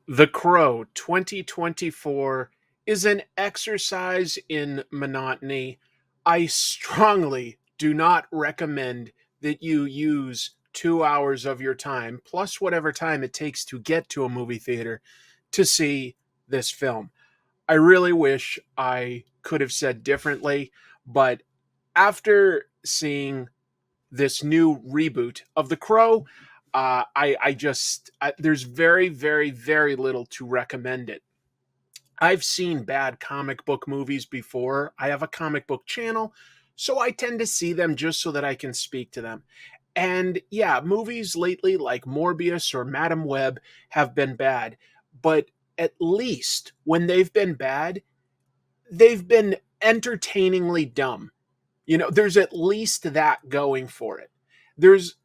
The Crow 2024 is an exercise in monotony. I strongly do not recommend that you use 2 hours of your time, plus whatever time it takes to get to a movie theater, to see this film. I really wish I could have said differently, but after seeing this new reboot of The Crow, there's very, very, very little to recommend it. I've seen bad comic book movies before. I have a comic book channel, so I tend to see them just so that I can speak to them. And yeah, movies lately like Morbius or Madam Web have been bad, but at least when they've been bad, they've been entertainingly dumb. There's at least that going for it. There's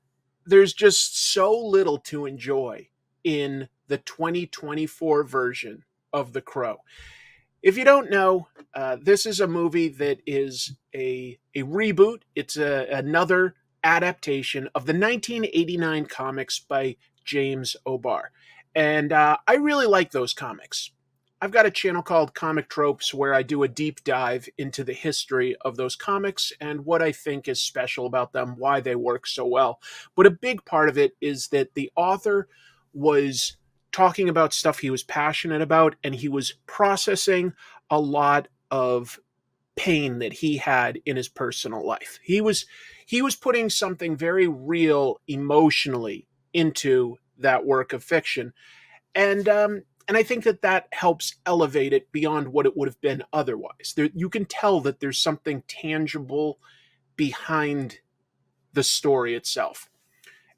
there's just so little to enjoy in the 2024 version of The Crow. If you don't know, this is a movie that is a reboot. It's another adaptation of the 1989 comics by James O'Barr. And I really like those comics. I've got a channel called Comic Tropes where I do a deep dive into the history of those comics and what I think is special about them, why they work so well. But a big part of it is that the author was talking about stuff he was passionate about, and he was processing a lot of pain that he had in his personal life. He was putting something very real emotionally into that work of fiction, and I think that that helps elevate it beyond what it would have been otherwise. You can tell that there's something tangible behind the story itself.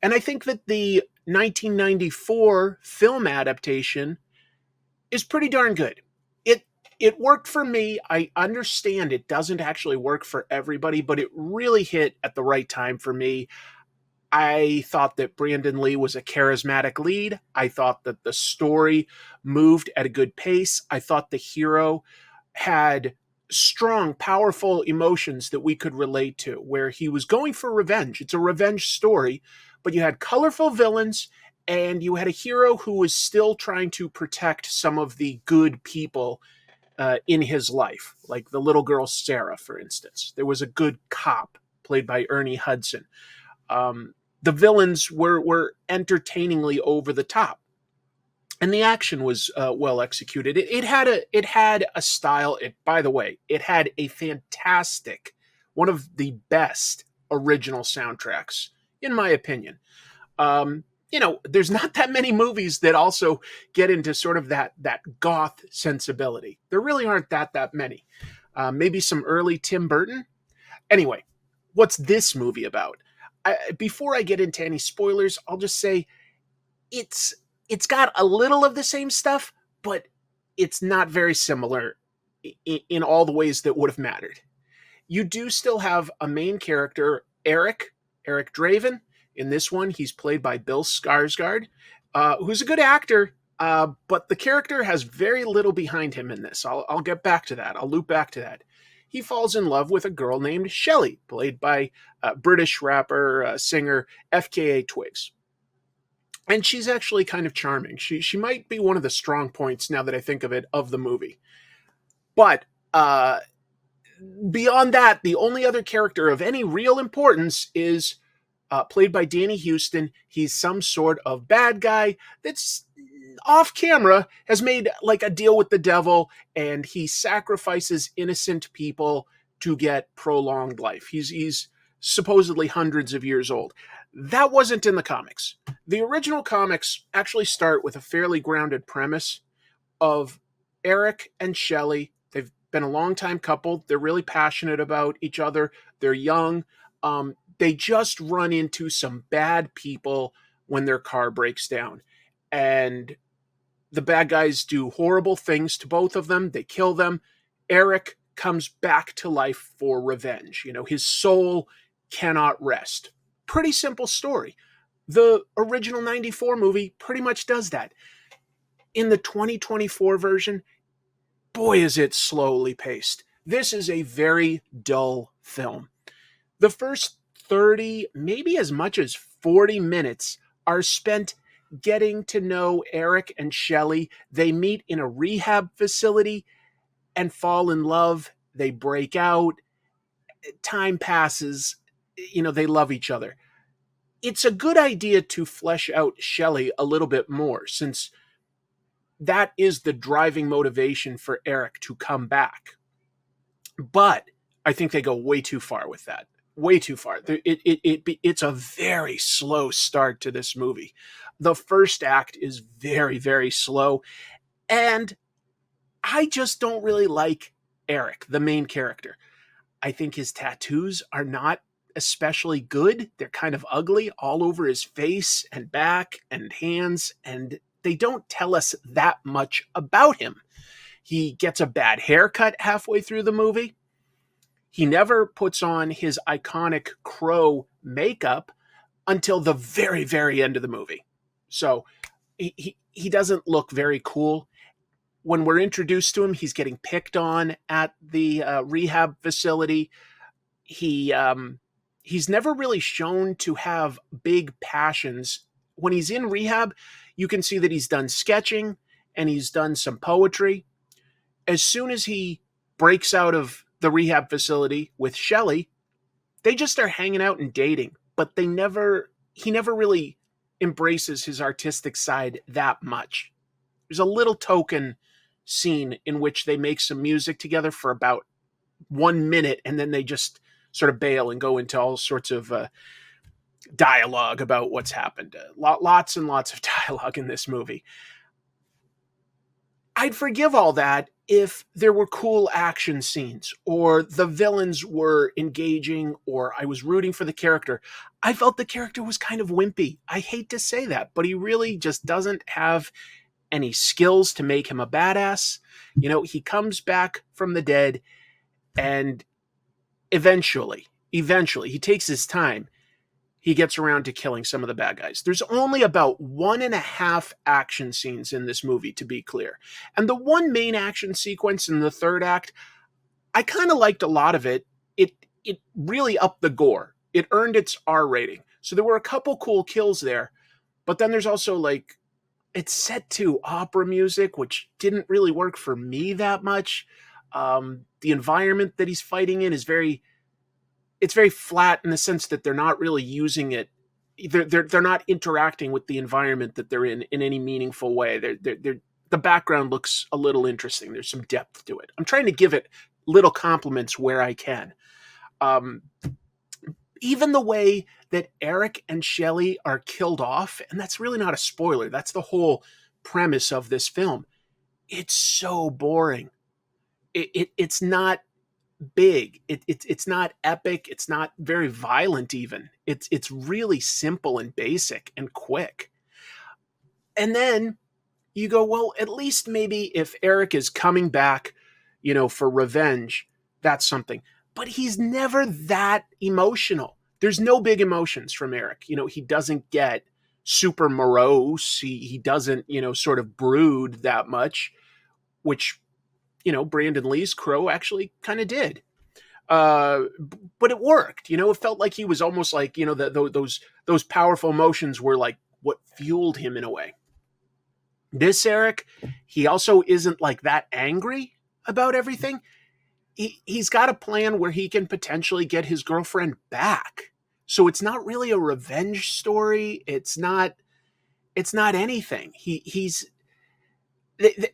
And I think that the 1994 film adaptation is pretty darn good. It worked for me. I understand it doesn't actually work for everybody, but it really hit at the right time for me. I thought that Brandon Lee was a charismatic lead. I thought that the story moved at a good pace. I thought the hero had strong, powerful emotions that we could relate to, where he was going for revenge. It's a revenge story, but you had colorful villains and you had a hero who was still trying to protect some of the good people in his life, like the little girl Sarah, for instance. There was a good cop played by Ernie Hudson. The villains were entertainingly over the top, and the action was well executed. It had a style. By the way, it had a fantastic, one of the best original soundtracks, in my opinion. There's not that many movies that also get into sort of that goth sensibility. There really aren't that many. Maybe some early Tim Burton. Anyway, what's this movie about? Before I get into any spoilers, I'll just say it's it's got a little of the same stuff, but it's not very similar in all the ways that would have mattered. You do still have a main character, Eric Draven. In this one, he's played by Bill Skarsgård, who's a good actor, but the character has very little behind him in this. I'll get back to that. I'll loop back to that. He falls in love with a girl named Shelley, played by British rapper, singer FKA Twigs. And she's actually kind of charming. She might be one of the strong points, now that I think of it, of the movie. But beyond that, the only other character of any real importance is played by Danny Houston. He's some sort of bad guy that's off camera, has made like a deal with the devil, and he sacrifices innocent people to get prolonged life. He's supposedly hundreds of years old. That wasn't in the comics. The original comics actually start with a fairly grounded premise of Eric and Shelley. They've been a long time couple. They're really passionate about each other. They're young. They just run into some bad people when their car breaks down. And the bad guys do horrible things to both of them. They kill them. Eric comes back to life for revenge. His soul cannot rest. Pretty simple story. The original 94 movie pretty much does that. In the 2024 version, boy, is it slowly paced. This is a very dull film. The first 30, maybe as much as 40 minutes are spent getting to know Eric and Shelley. They meet in a rehab facility and fall in love. They break out. Time passes. They love each other. It's a good idea to flesh out Shelley a little bit more, since that is the driving motivation for Eric to come back. But I think they go way too far with that. Way too far. It's a very slow start to this movie. The first act is very, very slow. And I just don't really like Eric, the main character. I think his tattoos are not especially good. They're kind of ugly all over his face and back and hands, and they don't tell us that much about him. He gets a bad haircut halfway through the movie. He never puts on his iconic crow makeup until the very, very end of the movie. So he doesn't look very cool. When we're introduced to him, he's getting picked on at the rehab facility. He's never really shown to have big passions. When he's in rehab, you can see that he's done sketching and he's done some poetry. As soon as he breaks out of the rehab facility with Shelley, they just start hanging out and dating, but he never really embraces his artistic side that much. There's a little token scene in which they make some music together for about 1 minute, and then they just sort of bail and go into all sorts of dialogue about what's happened. Lots and lots of dialogue in this movie. I'd forgive all that if there were cool action scenes, or the villains were engaging, or I was rooting for the character. I felt the character was kind of wimpy. I hate to say that, but he really just doesn't have any skills to make him a badass. He comes back from the dead, and eventually, he takes his time. He gets around to killing some of the bad guys. There's only about 1.5 action scenes in this movie, to be clear. And the one main action sequence in the third act, I kind of liked a lot of it. It really upped the gore. It earned its R rating. So there were a couple cool kills there. But then there's also it's set to opera music, which didn't really work for me that much. The environment that he's fighting in is very flat, in the sense that they're not really using it. They're not interacting with the environment that they're in any meaningful way. The background looks a little interesting. There's some depth to it. I'm trying to give it little compliments where I can. Even the way that Eric and Shelley are killed off, and that's really not a spoiler. That's the whole premise of this film. It's so boring. It's not big. It's not epic. It's not very violent even. It's really simple and basic and quick. And then you go, well, at least maybe if Eric is coming back, for revenge, that's something. But he's never that emotional. There's no big emotions from Eric. He doesn't get super morose. He doesn't, sort of brood that much, which, Brandon Lee's Crow actually kind of did. But it worked. It felt like he was almost like, those powerful emotions were like what fueled him in a way. This Eric, he also isn't like that angry about everything. He's got a plan where he can potentially get his girlfriend back. So it's not really a revenge story. It's not anything.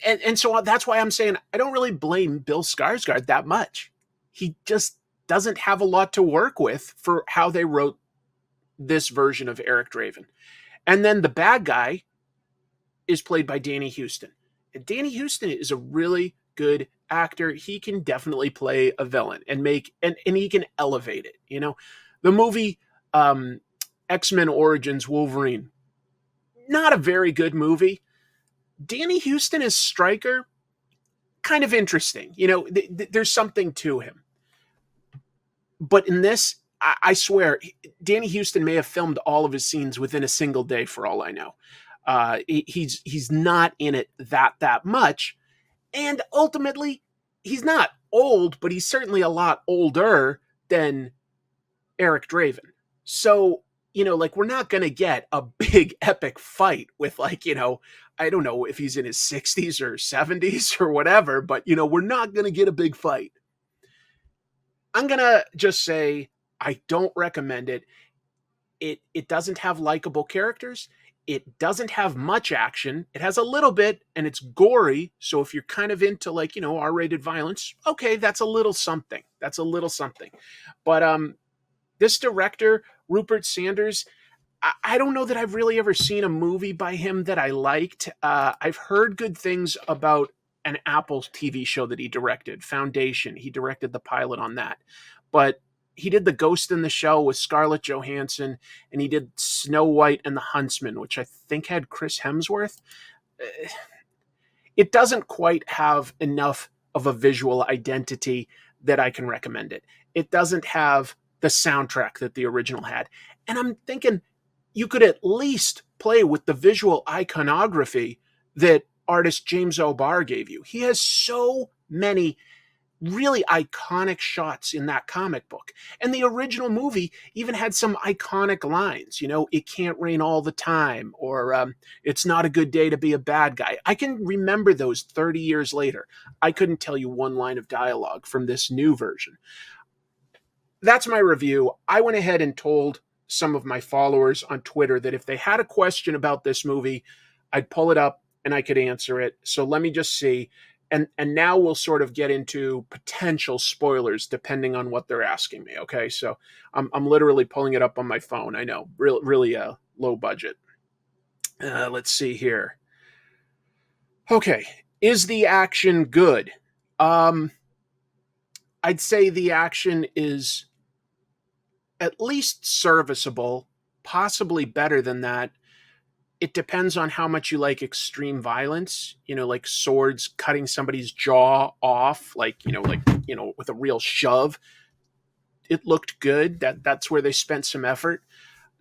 And so that's why I'm saying I don't really blame Bill Skarsgård that much. He just doesn't have a lot to work with for how they wrote this version of Eric Draven. And then the bad guy is played by Danny Huston. And Danny Huston is a really good actor. He can definitely play a villain and he can elevate it. The movie X-Men Origins Wolverine, not a very good movie. Danny Huston as Stryker, kind of interesting. There's something to him. But in this, I swear, Danny Huston may have filmed all of his scenes within a single day, for all I know. He's not in it that much, and ultimately, he's not old, but he's certainly a lot older than Eric Draven. So like we're not going to get a big epic fight with like, I don't know if he's in his 60s or 70s or whatever, but we're not going to get a big fight. I'm going to just say I don't recommend it. It doesn't have likable characters. It doesn't have much action. It has a little bit and it's gory. So if you're kind of into like, R-rated violence, okay, that's a little something. That's a little something. But this director, Rupert Sanders, I don't know that I've really ever seen a movie by him that I liked. I've heard good things about an Apple TV show that he directed, Foundation. He directed the pilot on that. But he did The Ghost in the Shell with Scarlett Johansson, and he did Snow White and the Huntsman, which I think had Chris Hemsworth. It doesn't quite have enough of a visual identity that I can recommend it. It doesn't have the soundtrack that the original had. And I'm thinking you could at least play with the visual iconography that artist James O'Barr gave you. He has so many really iconic shots in that comic book. And the original movie even had some iconic lines, it can't rain all the time, or it's not a good day to be a bad guy. I can remember those 30 years later. I couldn't tell you one line of dialogue from this new version. That's my review. I went ahead and told some of my followers on Twitter that if they had a question about this movie, I'd pull it up and I could answer it. So let me just see. And now we'll sort of get into potential spoilers depending on what they're asking me. Okay, so I'm literally pulling it up on my phone. I know, really low budget. Let's see here. Okay, is the action good? I'd say the action is at least serviceable, possibly better than that. It depends on how much you like extreme violence, like swords cutting somebody's jaw off, like with a real shove. It looked good. That's where they spent some effort.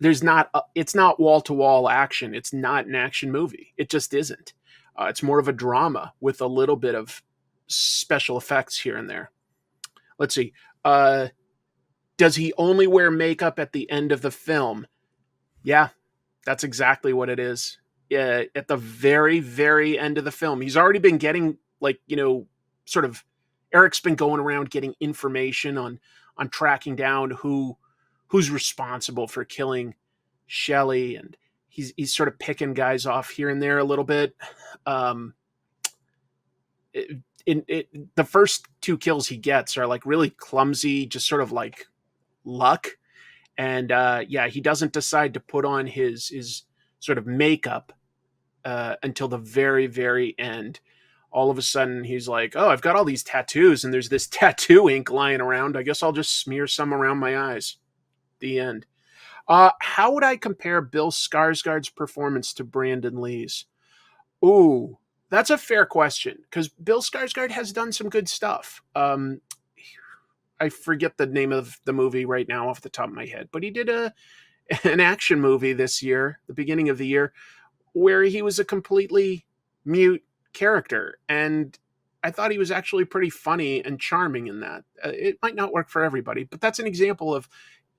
It's not wall to wall action. It's not an action movie. It just isn't. It's more of a drama with a little bit of special effects here and there. Let's see. Does he only wear makeup at the end of the film? Yeah, that's exactly what it is. Yeah, at the very, very end of the film. He's already been getting sort of Eric's been going around getting information on tracking down who's responsible for killing Shelley, and he's sort of picking guys off here and there a little bit. The first two kills he gets are like really clumsy, just sort of like luck. And he doesn't decide to put on his sort of makeup until the very, very end. All of a sudden, he's like, "Oh, I've got all these tattoos, and there's this tattoo ink lying around. I guess I'll just smear some around my eyes." The end. How would I compare Bill Skarsgård's performance to Brandon Lee's? Ooh, that's a fair question because Bill Skarsgård has done some good stuff. I forget the name of the movie right now off the top of my head, but he did an action movie this year, the beginning of the year, where he was a completely mute character. And I thought he was actually pretty funny and charming in that. It might not work for everybody, but that's an example of,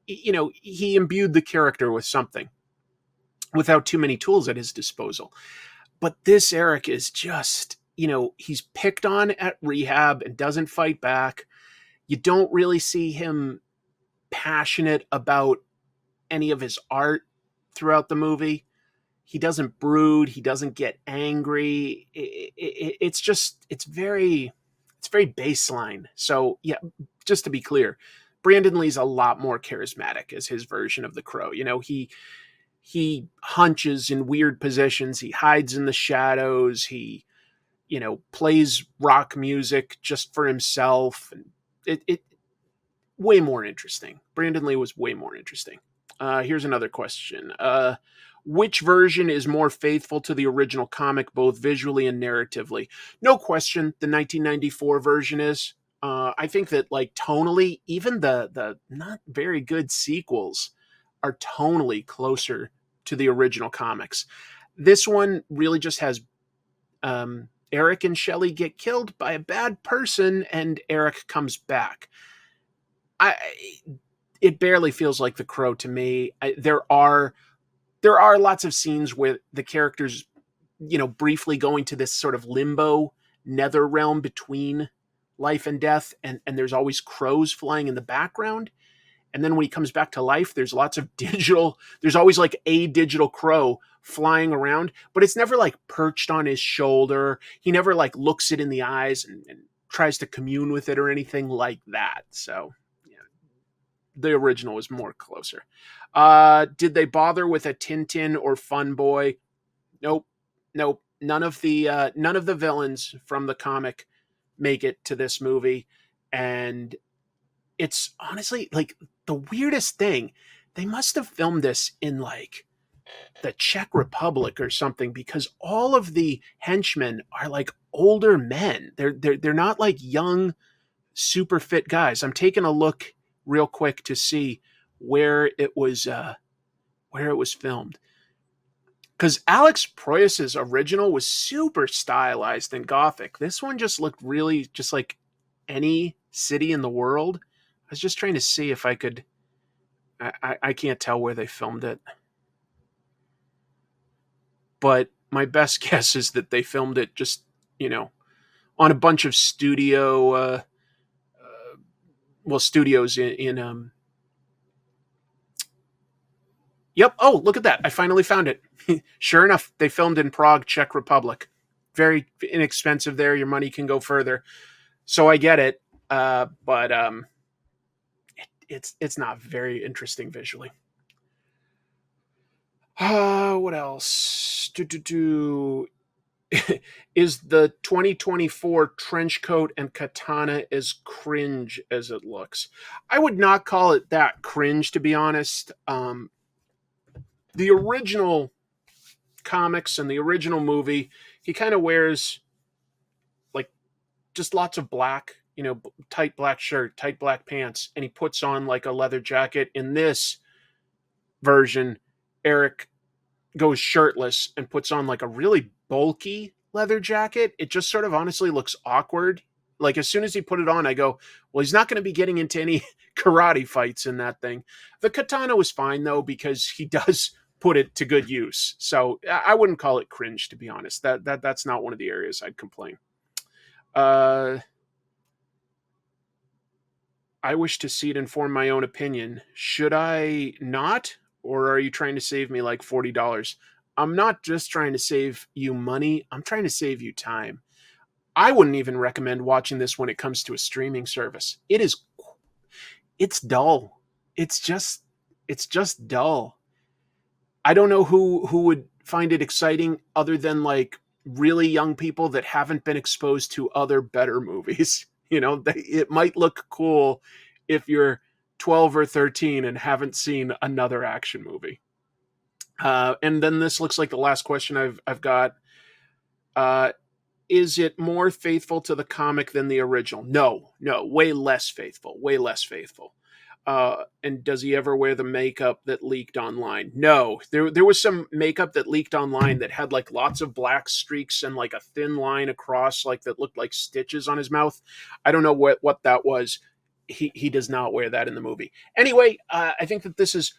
he imbued the character with something without too many tools at his disposal. But this Eric is just, he's picked on at rehab and doesn't fight back. You don't really see him passionate about any of his art throughout the movie. He doesn't brood. He doesn't get angry. It's very baseline. So yeah, just to be clear, Brandon Lee's a lot more charismatic as his version of the Crow. He hunches in weird positions. He hides in the shadows. He, plays rock music just for himself. And it way more interesting. Brandon Lee was way more interesting. Here's another question. Which version is more faithful to the original comic, both visually and narratively? No question, the 1994 version is. I think that, like, tonally, even the not very good sequels are tonally closer to the original comics. This one really just has Eric and Shelley get killed by a bad person, and Eric comes back. it barely feels like The Crow to me. There are lots of scenes where the characters, briefly going to this sort of limbo nether realm between life and death, and there's always crows flying in the background. And then when he comes back to life, there's lots of there's always like a digital crow flying around, but it's never like perched on his shoulder. He never like looks it in the eyes and tries to commune with it or anything like that. So yeah, the original was more closer. Did they bother with a Tintin or Fun Boy? Nope. Nope. None of the villains from the comic make it to this movie. And it's honestly like the weirdest thing. They must have filmed this in like the Czech Republic or something, because all of the henchmen are like older men. They're not like young, super fit guys. I'm taking a look real quick to see where it was filmed. Because Alex Proyas's original was super stylized and gothic. This one just looked really just like any city in the world. I was just trying to see if I could. I can't tell where they filmed it, but my best guess is that they filmed it just on a bunch of studios in. Yep. Oh, look at that! I finally found it. Sure enough, they filmed in Prague, Czech Republic. Very inexpensive there. Your money can go further. So I get it, but it's not very interesting visually. What else? Is the 2024 trench coat and katana as cringe as it looks? I would not call it that cringe, to be honest. The original comics and the original movie, he kind of wears like just lots of black, tight black shirt, tight black pants, and he puts on like a leather jacket. In this version, Eric goes shirtless and puts on like a really bulky leather jacket. It just sort of honestly looks awkward. Like as soon as he put it on, I go, well, he's not going to be getting into any karate fights in that thing. The katana was fine though, because he does put it to good use. So I wouldn't call it cringe, to be honest. That's not one of the areas I'd complain. I wish to see it and form my own opinion. Should I not? Or are you trying to save me like $40? I'm not just trying to save you money. I'm trying to save you time. I wouldn't even recommend watching this when it comes to a streaming service. It's dull. It's just dull. I don't know who would find it exciting other than like really young people that haven't been exposed to other better movies. It might look cool if you're 12 or 13 and haven't seen another action movie. And then this looks like the last question I've got. Is it more faithful to the comic than the original? No, way less faithful. Way less faithful. And does he ever wear the makeup that leaked online? No, there was some makeup that leaked online that had like lots of black streaks and like a thin line across, like that looked like stitches on his mouth. I don't know what that was. He does not wear that in the movie. Anyway, I think that this is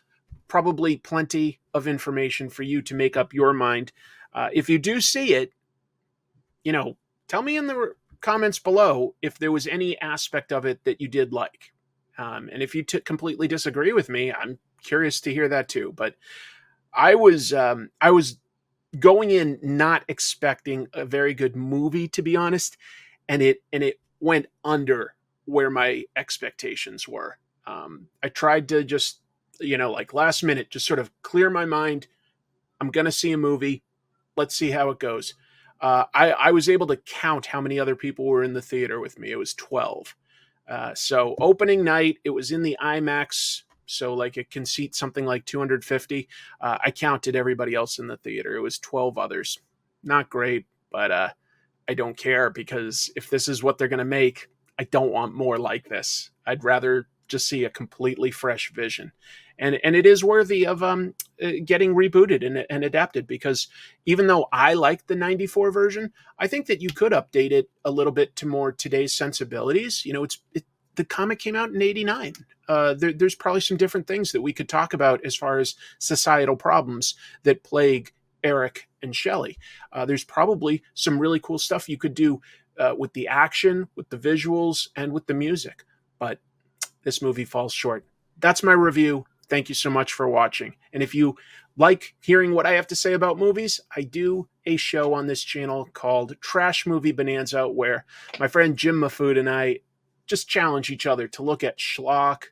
probably plenty of information for you to make up your mind. If you do see it, tell me in the comments below if there was any aspect of it that you did like. And if you completely disagree with me, I'm curious to hear that too. But I was going in not expecting a very good movie, to be honest, and it went under where my expectations were. I tried to just like last minute just sort of clear my mind. I'm gonna see a movie. Let's see how it goes. I was able to count how many other people were in the theater with me. It was 12. So opening night, it was in the IMAX, so like it can seat something like 250. I counted everybody else in the theater. It was 12 others. Not great, but I don't care, because if this is what they're going to make, I don't want more like this. I'd rather just see a completely fresh vision. And it is worthy of getting rebooted and adapted, because even though I like the 94 version, I think that you could update it a little bit to more today's sensibilities. the comic came out in '89. There's probably some different things that we could talk about as far as societal problems that plague Eric and Shelley. There's probably some really cool stuff you could do with the action, with the visuals, and with the music. But this movie falls short. That's my review. Thank you so much for watching. And if you like hearing what I have to say about movies, I do a show on this channel called Trash Movie Bonanza, where my friend Jim Mafood and I just challenge each other to look at schlock,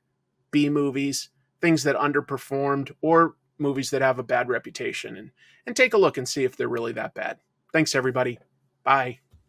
B movies, things that underperformed, or movies that have a bad reputation, and take a look and see if they're really that bad. Thanks, everybody. Bye.